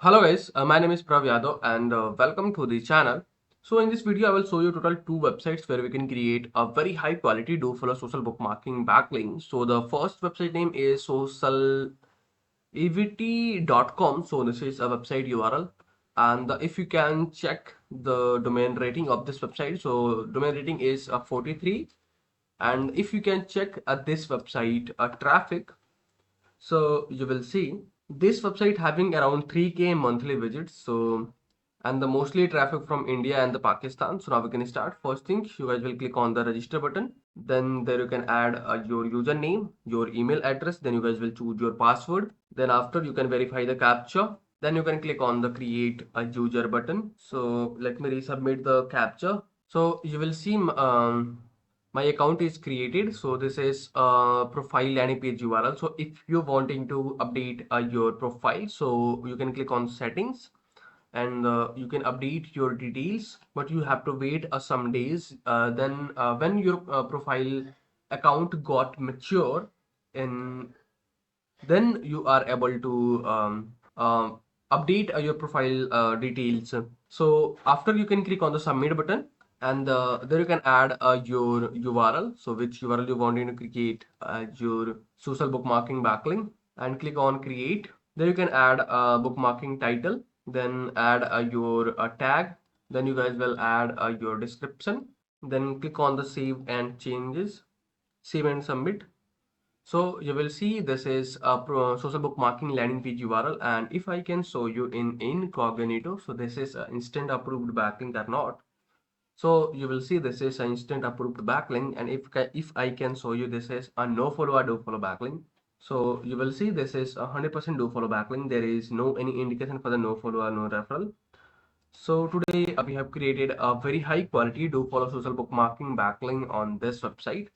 Hello guys, my name is Prav Yadav and welcome to the channel. So in this video I will show you total two websites where we can create a very high quality do follow social bookmarking backlink. So the first website name is socialevt.com. So this is a website URL, and if you can check the domain rating of this website, so domain rating is 43. And if you can check at this website traffic, so you will see this website having around 3K monthly visits. So and the mostly traffic from India and the Pakistan. So now we can start. First thing, you guys will click on the register button. Then there you can add your username, your email address. Then you guys will choose your password. Then after you can verify the captcha. Then you can click on the create a user button. So let me resubmit the captcha. So you will see my account is created. So this is a profile landing page URL. So if you're wanting to update your profile, so you can click on settings and you can update your details, but you have to wait some days. Then when your profile account got mature, and then you are able to update your profile details. So after you can click on the submit button, and there you can add your URL, so which URL you want to create your social bookmarking backlink, and click on create. There you can add a bookmarking title, then add your tag, then you guys will add your description, then click on the save and submit. So you will see this is a social bookmarking landing page URL, and if I can show you in incognito, so this is an instant approved backlink or not. So you will see this is an instant approved backlink, and if I can show you, this is a no follow or do follow backlink. So you will see this is 100% do follow backlink. There is no any indication for the no follow or no referral. So today we have created a very high quality do follow social bookmarking backlink on this website.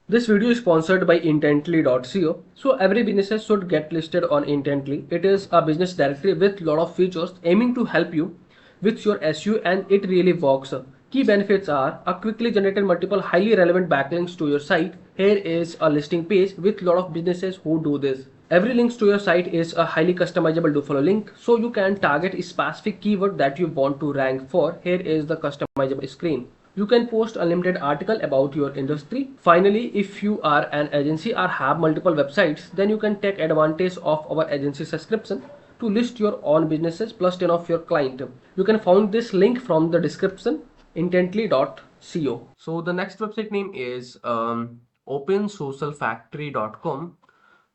This video is sponsored by Intently.co. So every business should get listed on Intently. It is a business directory with lot of features aiming to help you with your SEO, and it really works. Key benefits are a quickly generated multiple highly relevant backlinks to your site. Here is a listing page with lot of businesses who do this. Every link to your site is a highly customizable do follow link, so you can target a specific keyword that you want to rank for. Here is the customizable screen. You can post unlimited article about your industry. Finally, if you are an agency or have multiple websites, then you can take advantage of our agency subscription to list your own businesses plus 10 of your client. You can find this link from the description, intently.co. So the next website name is opensocialfactory.com,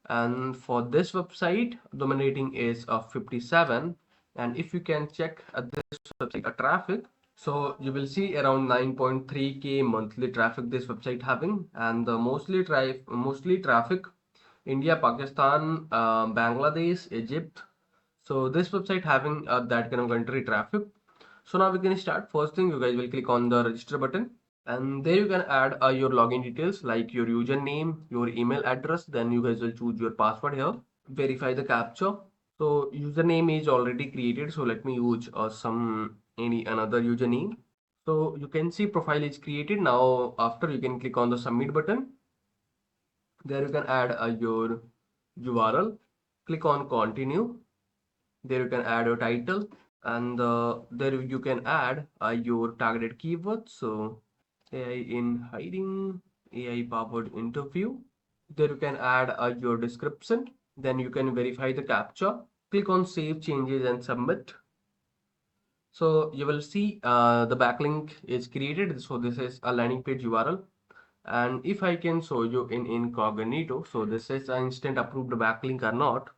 and for this website domain rating is 57. And if you can check this website traffic, so you will see around 9.3K monthly traffic this website having, and the mostly traffic India, Pakistan, Bangladesh, Egypt. So this website having that kind of country traffic. So now we can start. First thing, you guys will click on the register button, and there you can add your login details like your username, your email address. Then you guys will choose your password here, verify the captcha. So username is already created, so let me use some any another username. So you can see profile is created. Now after you can click on the submit button. There you can add your URL, click on continue. There you can add your title, and there you can add your targeted keywords. So AI in hiding, AI powered interview. There you can add your description. Then you can verify the captcha. Click on save changes and submit. So you will see the backlink is created. So this is a landing page URL. And if I can show you in incognito, so this is an instant approved backlink or not.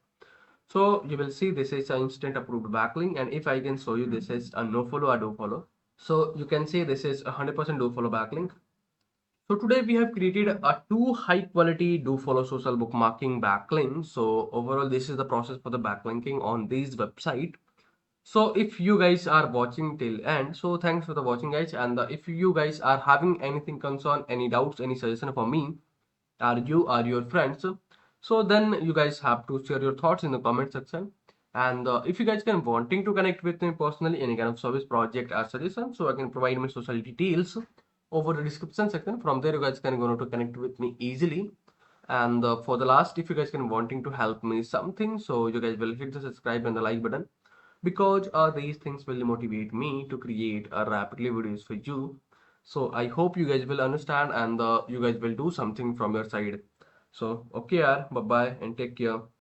So you will see this is an instant approved backlink, and if I can show you, this is a no follow or do follow. So you can see this is 100% do follow backlink. So today we have created a two high quality do follow social bookmarking backlinks. So overall, this is the process for the backlinking on this website. So if you guys are watching till end, so thanks for the watching guys. And if you guys are having anything concern, any doubts, any suggestion for me, or you or your friends, so then you guys have to share your thoughts in the comment section. And if you guys can wanting to connect with me personally, any kind of service project or suggestion, so I can provide my social details over the description section. From there you guys can go to connect with me easily. And for the last, if you guys can wanting to help me something, so you guys will hit the subscribe and the like button. because these things will motivate me to create rapidly videos for you. So I hope you guys will understand and you guys will do something from your side. So okay, yaar, bye bye and take care.